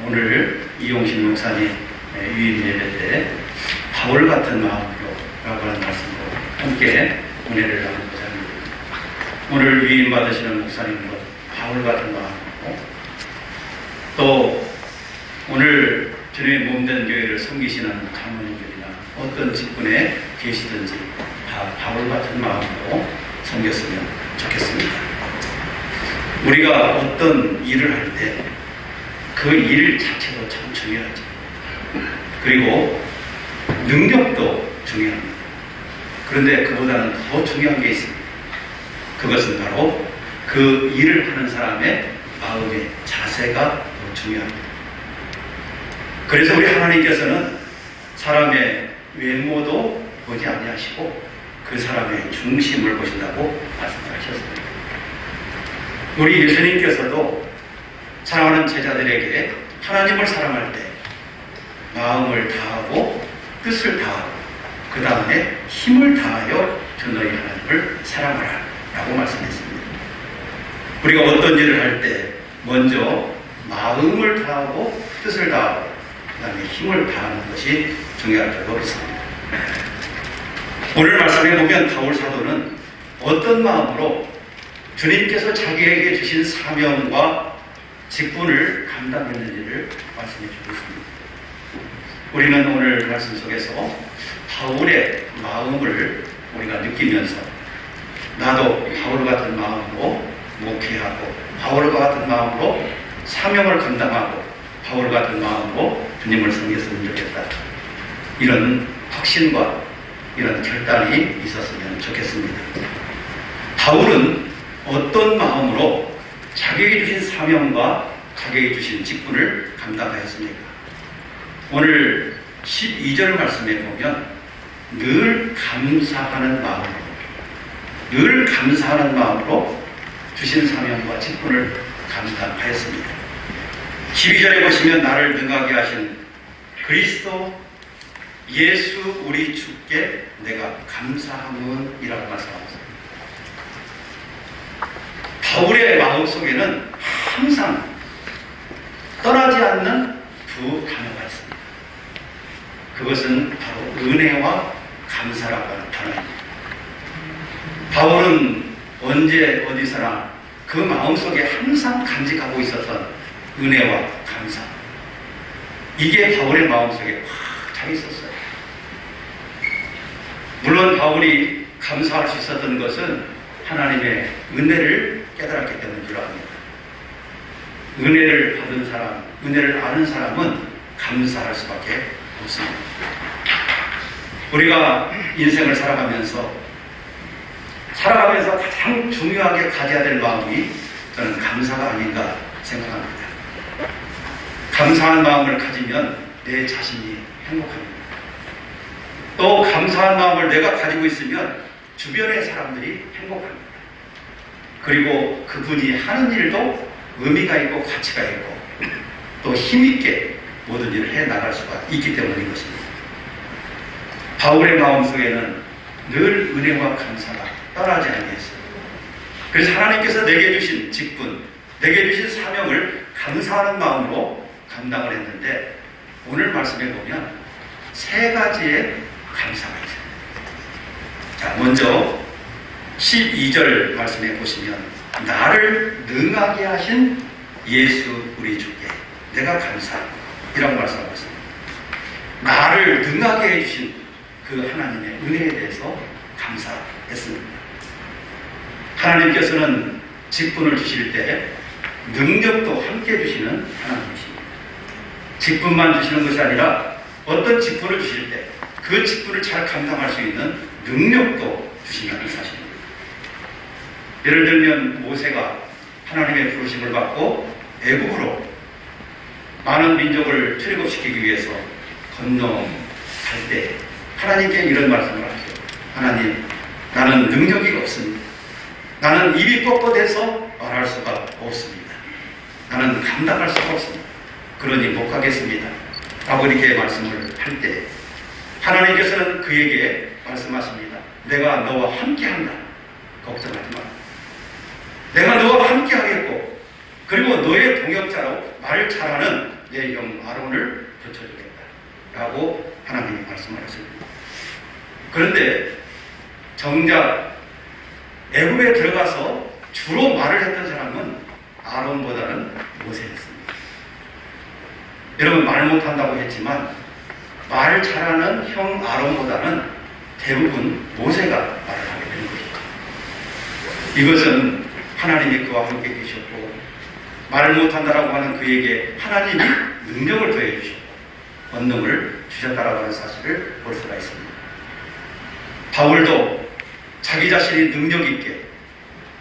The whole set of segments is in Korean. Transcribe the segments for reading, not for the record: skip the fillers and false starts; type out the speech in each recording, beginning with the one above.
오늘 이용신 목사님 유임 예배 때 바울 같은 마음으로 라고 하는 말씀으로 함께 은혜를 나누고자 합니다. 오늘 유임 받으시는 목사님도 바울 같은 마음으로, 또 오늘 주님의 몸된 교회를 섬기시는 장로님들이나 어떤 직분에 계시든지 다 바울 같은 마음으로 섬겼으면 좋겠습니다. 우리가 어떤 일을 할 때 그 일 자체도 참 중요하죠. 그리고 능력도 중요합니다. 그런데 그보다는 더 중요한 게 있습니다. 그것은 바로 그 일을 하는 사람의 마음의 자세가 더 중요합니다. 그래서 우리 하나님께서는 사람의 외모도 보지 아니하시고 그 사람의 중심을 보신다고 말씀하셨습니다. 우리 예수님께서도 사랑하는 제자들에게 하나님을 사랑할 때 마음을 다하고 뜻을 다하고 그 다음에 힘을 다하여 주 너희 하나님을 사랑하라 라고 말씀했습니다. 우리가 어떤 일을 할 때 먼저 마음을 다하고 뜻을 다하고 그 다음에 힘을 다하는 것이 중요할 줄로 믿습니다. 오늘 말씀해 보면 바울 사도는 어떤 마음으로 주님께서 자기에게 주신 사명과 직분을 감당했는지를 말씀해 주고 있습니다. 우리는 오늘 말씀 속에서 바울의 마음을 우리가 느끼면서 나도 바울 같은 마음으로 목회하고 바울과 같은 마음으로 사명을 감당하고 바울 같은 마음으로 주님을 섬겼으면 좋겠다. 이런 확신과 이런 결단이 있었으면 좋겠습니다. 바울은 어떤 마음으로 자기에게 주신 사명과 자기에게 주신 직분을 감당하였습니까? 오늘 12절 말씀에 보면 늘 감사하는 마음으로 주신 사명과 직분을 감당하였습니다. 12절에 보시면 나를 능하게 하신 그리스도 예수 우리 주께 내가 감사함은이라고 말씀하셨습니다. 바울의 마음속에는 항상 떠나지 않는 두 단어가 있습니다. 그것은 바로 은혜와 감사라고 하는 단어입니다. 바울은 언제 어디서나 그 마음속에 항상 간직하고 있었던 은혜와 감사, 이게 바울의 마음속에 확 차 있었어요. 물론 바울이 감사할 수 있었던 것은 하나님의 은혜를 깨달았기 때문인 줄 압니다. 은혜를 받은 사람, 은혜를 아는 사람은 감사할 수밖에 없습니다. 우리가 인생을 살아가면서 가장 중요하게 가져야 될 마음이 저는 감사가 아닌가 생각합니다. 감사한 마음을 가지면 내 자신이 행복합니다. 또 감사한 마음을 내가 가지고 있으면 주변의 사람들이 행복합니다. 그리고 그분이 하는 일도 의미가 있고 가치가 있고 또 힘있게 모든 일을 해나갈 수가 있기 때문인 것입니다. 바울의 마음속에는 늘 은혜와 감사가 떠나지 아니했어요. 그래서 하나님께서 내게 주신 직분, 내게 주신 사명을 감사하는 마음으로 감당을 했는데, 오늘 말씀해 보면 세 가지의 감사가 있어요. 자, 먼저 12절 말씀해 보시면 나를 능하게 하신 예수 우리 주께 내가 감사이라고 말씀하고 있습니다. 나를 능하게 해주신 그 하나님의 은혜에 대해서 감사했습니다. 하나님께서는 직분을 주실 때 능력도 함께 주시는 하나님이십니다. 직분만 주시는 것이 아니라 어떤 직분을 주실 때 그 직분을 잘 감당할 수 있는 능력도 주신다는 사실입니다. 예를 들면 모세가 하나님의 부르심을 받고 애굽으로 많은 민족을 출애굽시키기 위해서 건너갈 때 하나님께 이런 말씀을 하죠. 하나님, 나는 능력이 없습니다. 나는 입이 뻣뻣해서 말할 수가 없습니다. 나는 감당할 수가 없습니다. 그러니 못 가겠습니다. 라고 이렇게 말씀을 할 때 하나님께서는 그에게 말씀하십니다. 내가 너와 함께한다. 걱정하지 마. 내가 너와 함께하겠고, 그리고 너의 동역자로 말 잘하는 내 형 아론을 붙여주겠다 라고 하나님이 말씀하셨습니다. 그런데 정작 애굽에 들어가서 주로 말을 했던 사람은 아론보다는 모세였습니다. 여러분, 말 못한다고 했지만 말 잘하는 형 아론보다는 대부분 모세가 말을 하게 되는 것입니다. 이것은 하나님이 그와 함께 계셨고 말을 못한다라고 하는 그에게 하나님이 능력을 더해 주셨고 권능을 주셨다라고 하는 사실을 볼 수가 있습니다. 바울도 자기 자신이 능력 있게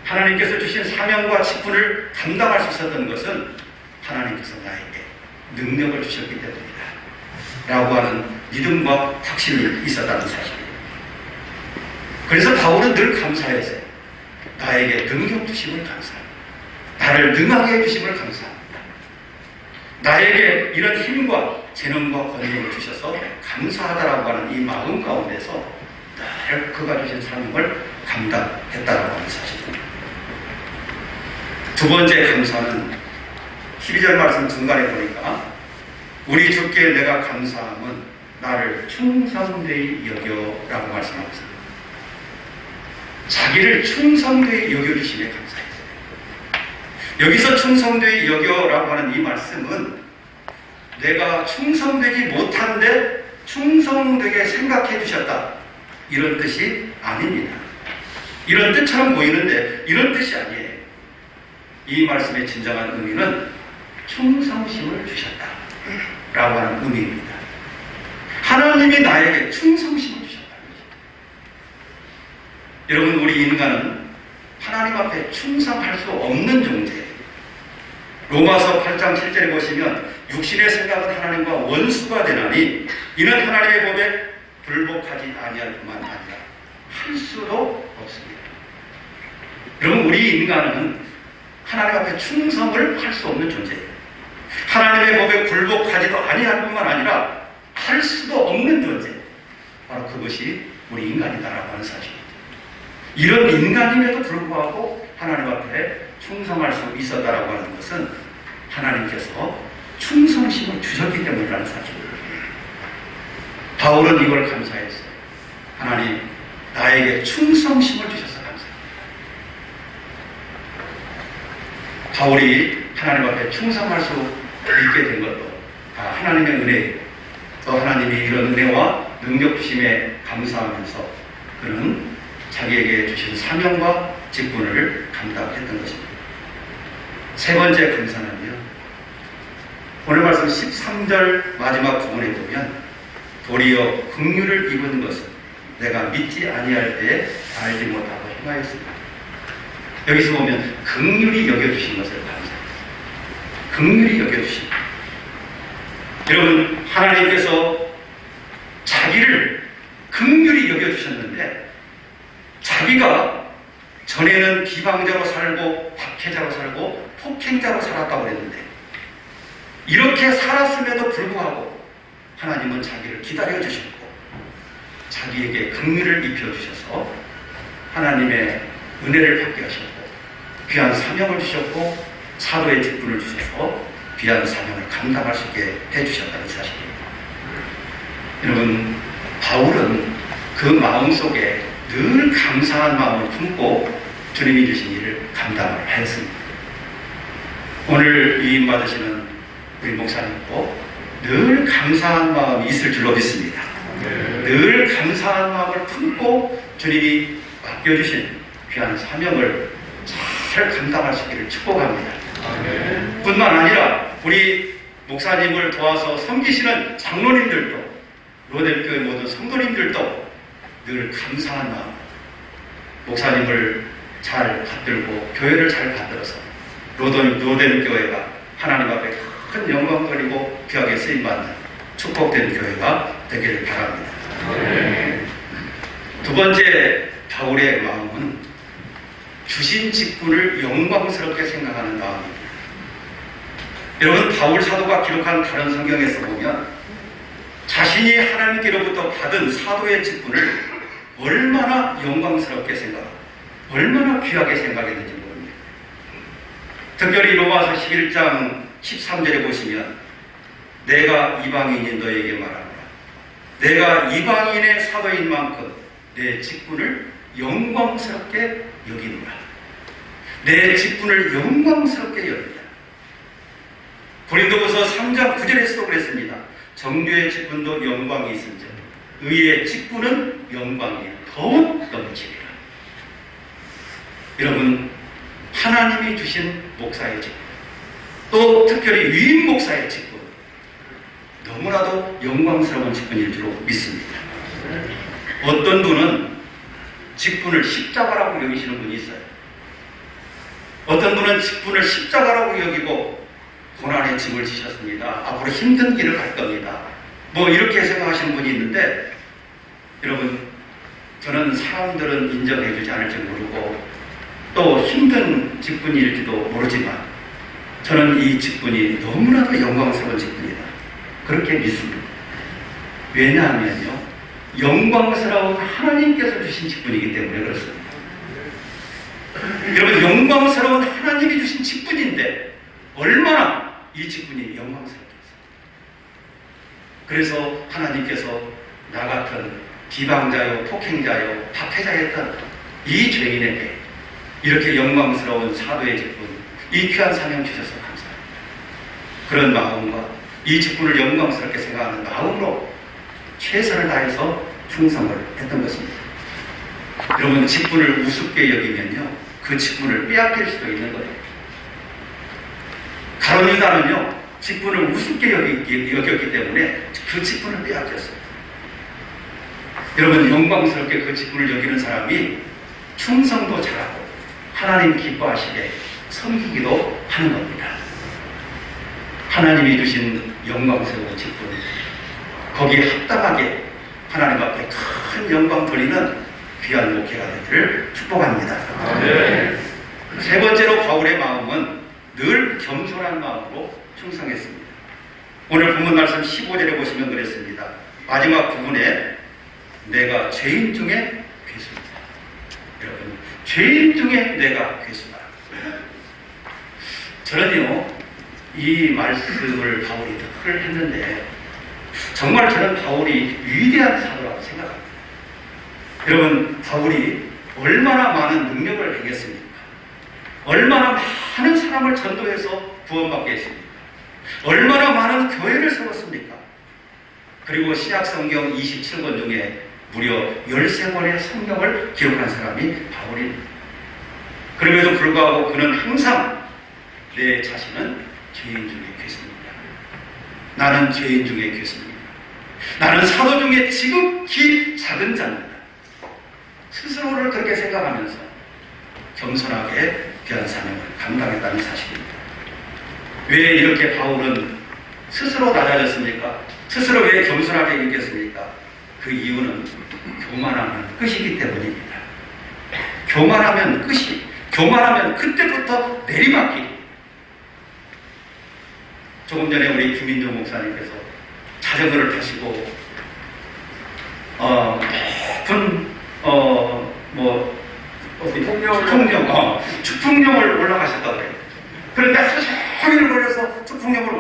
하나님께서 주신 사명과 직분을 감당할 수 있었던 것은 하나님께서 나에게 능력을 주셨기 때문이다 라고 하는 믿음과 확신이 있었다는 사실입니다. 그래서 바울은 늘 감사했어요. 나에게 능력 주심을 감사합니다. 나를 능하게 해주심을 감사합니다. 나에게 이런 힘과 재능과 권능을 주셔서 감사하다라고 하는 이 마음 가운데서 늘 그가 주신 사명을 감당했다라고 하는 사실입니다. 두 번째 감사는 12절 말씀 중간에 보니까 우리 주께 내가 감사함은 나를 충성되이 여겨라고 말씀하고 있습니다. 자기를 충성되이 여겨주심에 감사했어요. 여기서 충성되이 여겨라고 하는 이 말씀은 내가 충성되지 못한데 충성되게 생각해 주셨다 이런 뜻이 아닙니다. 이런 뜻처럼 보이는데 이런 뜻이 아니에요. 이 말씀의 진정한 의미는 충성심을 주셨다 라고 하는 의미입니다. 하나님이 나에게 충성심을 주셨다는 것입니다. 여러분, 우리 인간은 하나님 앞에 충성할 수 없는 존재예요. 로마서 8장 7절에 보시면 육신의 생각은 하나님과 원수가 되나니 이는 하나님의 법에 불복하지 아니할 뿐만 아니라 할 수도 없습니다. 여러분, 우리 인간은 하나님 앞에 충성을 할 수 없는 존재예요. 하나님의 법에 불복하지도 아니할 뿐만 아니라 할 수도 없는 존재. 바로 그것이 우리 인간이다라고 하는 사실입니다. 이런 인간임에도 불구하고 하나님 앞에 충성할 수 있었다라고 하는 것은 하나님께서 충성심을 주셨기 때문이라는 사실입니다. 바울은 이걸 감사했어요. 하나님, 나에게 충성심을 주셔서 감사합니다. 바울이 하나님 앞에 충성할 수 있게 된 것도 하나님의 은혜예요. 또 하나님이 이런 은혜와 능력 주심에 감사하면서 그는 자기에게 주신 사명과 직분을 감당했던 것입니다. 세 번째 감사는요, 오늘 말씀 13절 마지막 부분에 보면 도리어 긍휼을 입은 것은 내가 믿지 아니할 때에 알지 못하고 행하였습니다. 여기서 보면 긍휼히 여겨주신 것을 감사합니다. 긍휼히 여겨주신 것. 여러분, 하나님께서 자기를 긍휼히 여겨주셨는데 자기가 전에는 비방자로 살고 박해자로 살고 폭행자로 살았다고 그랬는데 이렇게 살았음에도 불구하고 하나님은 자기를 기다려주셨고 자기에게 긍휼을 입혀주셔서 하나님의 은혜를 받게 하셨고 귀한 사명을 주셨고 사도의 직분을 주셔서 귀한 사명을 감당할 수 있게 해주셨다는 사실입니다. 여러분, 바울은 그 마음속에 늘 감사한 마음을 품고 주님이 주신 일을 감당을 하였습니다. 오늘 위임 받으시는 우리 목사님도 늘 감사한 마음이 있을 줄로 믿습니다. 늘 감사한 마음을 품고 주님이 맡겨주신 귀한 사명을 잘 감당할 수 있기를 축복합니다. 뿐만 아니라 우리 목사님을 도와서 섬기시는 장로님들도 로뎀교회 모든 성도님들도 늘 감사한 마음 목사님을 잘 받들고 교회를 잘 받들어서 로뎀교회가 하나님 앞에 큰 영광거리고 귀하게 쓰임받는 축복된 교회가 되기를 바랍니다. 두 번째 바울의 마음은 주신 직분을 영광스럽게 생각하는 마음입니다. 여러분, 바울 사도가 기록한 다른 성경에서 보면 자신이 하나님께로부터 받은 사도의 직분을 얼마나 영광스럽게 생각하고 얼마나 귀하게 생각했는지 모릅니다. 특별히 로마서 11장 13절에 보시면 내가 이방인이 너에게 말하노라. 내가 이방인의 사도인 만큼 내 직분을 영광스럽게 여기노라. 내 직분을 영광스럽게 여긴다. 고린도후서 3장 9절에서도 그랬습니다. 정죄의 직분도 영광이 있은즉 의의 직분은 영광이 더욱 넘치리라. 여러분, 하나님이 주신 목사의 직분, 또 특별히 위임 목사의 직분, 너무나도 영광스러운 직분일 줄로 믿습니다. 어떤 분은 직분을 십자가라고 여기시는 분이 있어요. 어떤 분은 직분을 십자가라고 여기고 고난의 짐을 지셨습니다. 앞으로 힘든 길을 갈 겁니다. 뭐 이렇게 생각하시는 분이 있는데, 여러분, 저는 사람들은 인정해 주지 않을지 모르고 또 힘든 직분일지도 모르지만 저는 이 직분이 너무나도 영광스러운 직분이다, 그렇게 믿습니다. 왜냐하면요, 영광스러운 하나님께서 주신 직분이기 때문에 그렇습니다. 여러분, 영광스러운 하나님이 주신 직분인데 얼마나 이 직분이 영광스럽겠어요. 그래서 하나님께서 나 같은 비방자요, 폭행자요, 박해자였던 이 죄인에게 이렇게 영광스러운 사도의 직분, 이 귀한 사명 주셔서 감사합니다. 그런 마음과 이 직분을 영광스럽게 생각하는 마음으로 최선을 다해서 충성을 했던 것입니다. 여러분, 직분을 우습게 여기면요, 그 직분을 빼앗길 수도 있는 거예요. 가룟 유다는요, 직분을 우습게 여겼기 때문에 그 직분을 빼앗겼어요. 여러분, 영광스럽게 그 직분을 여기는 사람이 충성도 잘하고 하나님 기뻐하시게 섬기기도 하는 겁니다. 하나님이 주신 영광스러운 직분, 거기에 합당하게 하나님 앞에 큰 영광 돌리는 귀한 목회가 되기를 축복합니다. 네. 세 번째로 바울의 마음은 늘 겸손한 마음으로 충성했습니다. 오늘 본문 말씀 15절에 보시면 그랬습니다. 마지막 부분에 내가 죄인 중에 괴수다. 여러분, 죄인 중에 내가 괴수다. 저는요, 이 말씀을 바울이 듣기를 했는데 정말 저는 바울이 위대한 사도라고 생각합니다. 여러분, 바울이 얼마나 많은 능력을 행했습니까? 얼마나 많은 사람을 전도해서 구원받게 했습니까? 얼마나 많은 교회를 세웠습니까? 그리고 신약성경 27권 중에 무려 13권의 성경을 기록한 사람이 바울입니다. 그럼에도 불구하고 그는 항상 내 자신은 죄인 중에 괴수입니다. 나는 죄인 중에 괴수입니다. 나는 사도 중에 지극히 작은 자입니다. 스스로를 그렇게 생각하면서 겸손하게 귀한 사명을 감당했다는 사실입니다. 왜 이렇게 바울은 스스로 낮아졌습니까? 스스로 왜 겸손하게 여겼습니까? 그 이유는 교만하면 끝이기 때문입니다. 교만하면 끝이, 교만하면 그때부터 내리막기. 조금 전에 우리 김인종 목사님께서 자전거를 타시고 높은 축풍령을 올라가셨다고 해요. 그런데 하루 종일 걸려서 축풍령을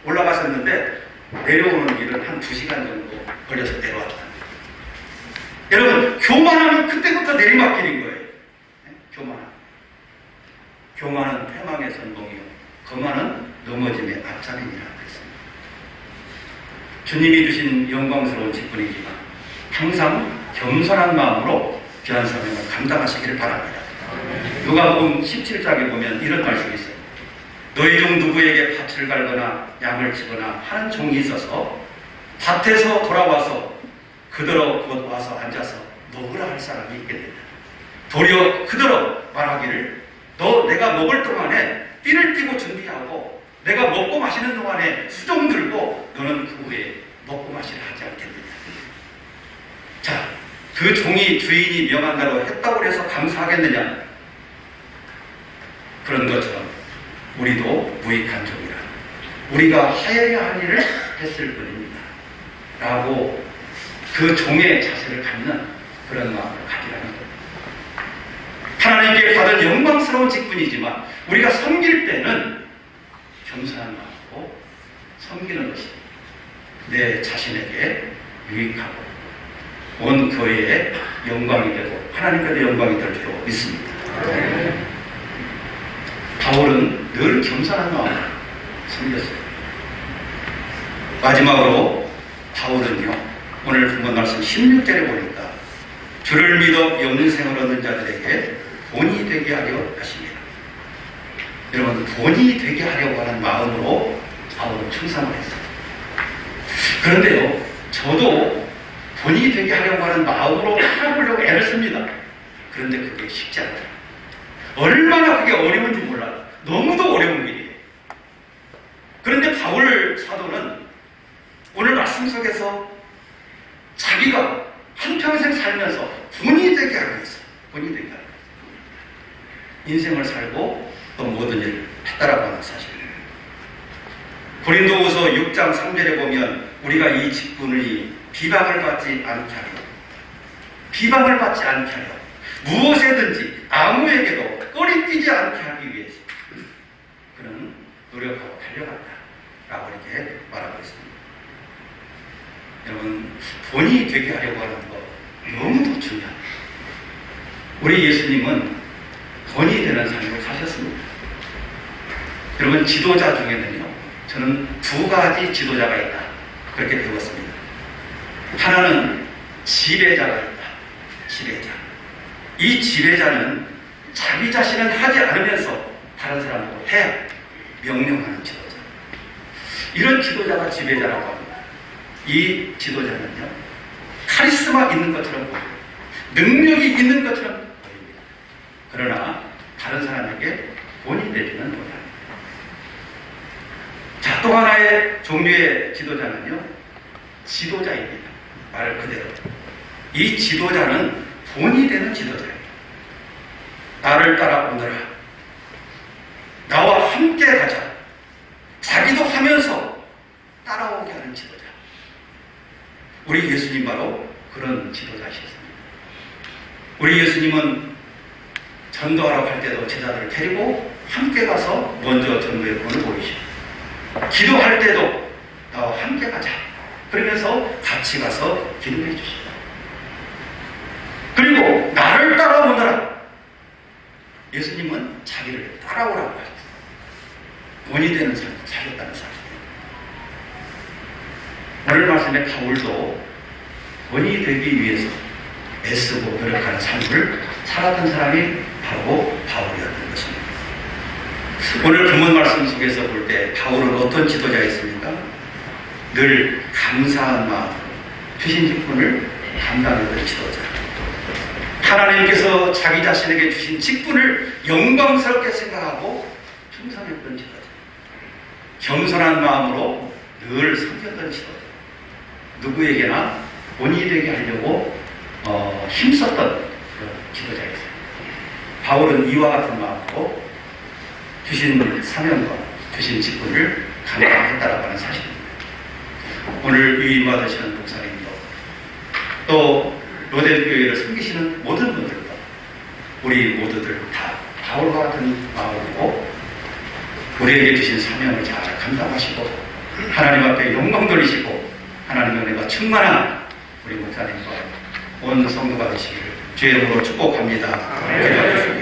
올라가셨는데 내려오는 길은 한 2시간 정도 걸려서 내려왔다. 여러분, 교만하면 그때부터 내리막길인 거예요. 교만은 패망의 선봉이요, 거만은 넘어짐의 앞자리니라 그랬습니다. 주님이 주신 영광스러운 직분이지만 항상 겸손한 마음으로 귀한 사명을 감당하시기를 바랍니다. 누가복음 17장에 보면 이런 말씀이 있어요. 너희 중 누구에게 밭을 갈거나 양을 치거나 하는 종이 있어서 밭에서 돌아와서 그대로 곧 와서 앉아서 먹으라 할 사람이 있겠느냐. 도리어 그대로 말하기를 너 내가 먹을 동안에 띠를 띠고 준비하고 내가 먹고 마시는 동안에 수종 들고 너는 그 후에 먹고 마시라 하지 않겠느냐. 자, 그 종이 주인이 명한다고 했다고 해서 감사하겠느냐. 그런 것처럼 우리도 무익한 종이라 우리가 하여야 할 일을 했을 뿐입니다 라고 그 종의 자세를 갖는 그런 마음을 가지라는 겁니다. 하나님께 받은 영광스러운 직분이지만 우리가 섬길 때는 겸손한 마음으로 섬기는 것이 내 자신에게 유익하고 온 교회의 영광이 되고 하나님께도 영광이 될 줄 믿습니다. 바울은 늘 겸손한 마음으로 섬겼어요. 마지막으로 바울은요, 오늘 본문 말씀 16절에 보니까 주를 믿어 영생을 얻는 자들에게 본이 되게 하려 하십니다. 여러분, 본이 되게 하려고 하는 마음으로 바울은 충성을 했어요. 그런데요, 저도 본이 되게 하려고 하는 마음으로 살아보려고 애를 씁니다. 그런데 그게 쉽지 않더라고요. 얼마나 그게 어려운지 몰라요. 너무도 어려운 일이에요. 그런데 바울 사도는 오늘 말씀 속에서 자기가 한평생 살면서 본이 되게 하고 있어요. 본이 되게 하고 있어요. 인생을 살고 또 모든 일을 했다라고 하는 사실이에요. 고린도후서 6장 3절에 보면 우리가 이 직분을 비방을 받지 않게 하려, 비방을 받지 않게 하려, 무엇에든지 아무에게도 꺼리뛰지 않게 하기 위해서 그는 노력하고 달려간다라고 이렇게 말하고 있습니다. 여러분, 본이 되게 하려고 하는 것 너무도 중요합니다. 우리 예수님은 본이 되는 삶을 사셨습니다. 여러분, 지도자 중에는요, 저는 두 가지 지도자가 있다 그렇게 배웠습니다. 하나는 지배자가 있다. 지배자. 이 지배자는 자기 자신은 하지 않으면서 다른 사람으로 해야 명령하는 지도자. 이런 지도자가 지배자라고 합니다. 이 지도자는요, 카리스마 있는 것처럼 보입니다. 능력이 있는 것처럼 보입니다. 그러나 다른 사람에게 본이 되지는 못합니다. 자, 또 하나의 종류의 지도자는요, 지도자입니다. 말 그대로. 이 지도자는 본이 되는 지도자예요. 나를 따라오너라. 나와 함께 가자. 자기도 하면서 따라오게 하는 지도자. 우리 예수님 바로 그런 지도자이셨습니다. 우리 예수님은 전도하러 갈 때도 제자들을 데리고 함께 가서 먼저 전도의 본을 보이시고, 기도할 때도 나와 함께 가자. 그러면서 같이 가서 기도해 주시고, 그리고 나를 따라오너라. 예수님은 자기를 따라오라고 하셨어요. 본이 되는 삶을 살겠다는 사실이에요. 오늘 말씀에 바울도 본이 되기 위해서 애쓰고 노력하는 삶을 살았던 사람이 바로 바울이었던 것입니다. 오늘 본문 말씀 속에서 볼 때 바울은 어떤 지도자였습니까? 늘 감사한 마음으로 주신 직분을 감당했던 지도자. 하나님께서 자기 자신에게 주신 직분을 영광스럽게 생각하고 충성했던 지도자. 겸손한 마음으로 늘 섬겼던 지도자. 누구에게나 본이 되게 하려고 힘썼던 그런 지도자였어요. 바울은 이와 같은 마음으로 주신 사명과 주신 직분을 감당했다라고 하는 사실입니다. 오늘 위임받으시는 목사님도 또 로덴교회를 섬기시는 모든 분들도 우리 모두들 다 바울과 같은 마음으로 우리에게 주신 사명을 잘 감당하시고 하나님 앞에 영광 돌리시고 하나님의 은혜가 충만한 우리 목사님과 온 성도가 되시기를 주의 이름으로 축복합니다. 기도하겠습니다.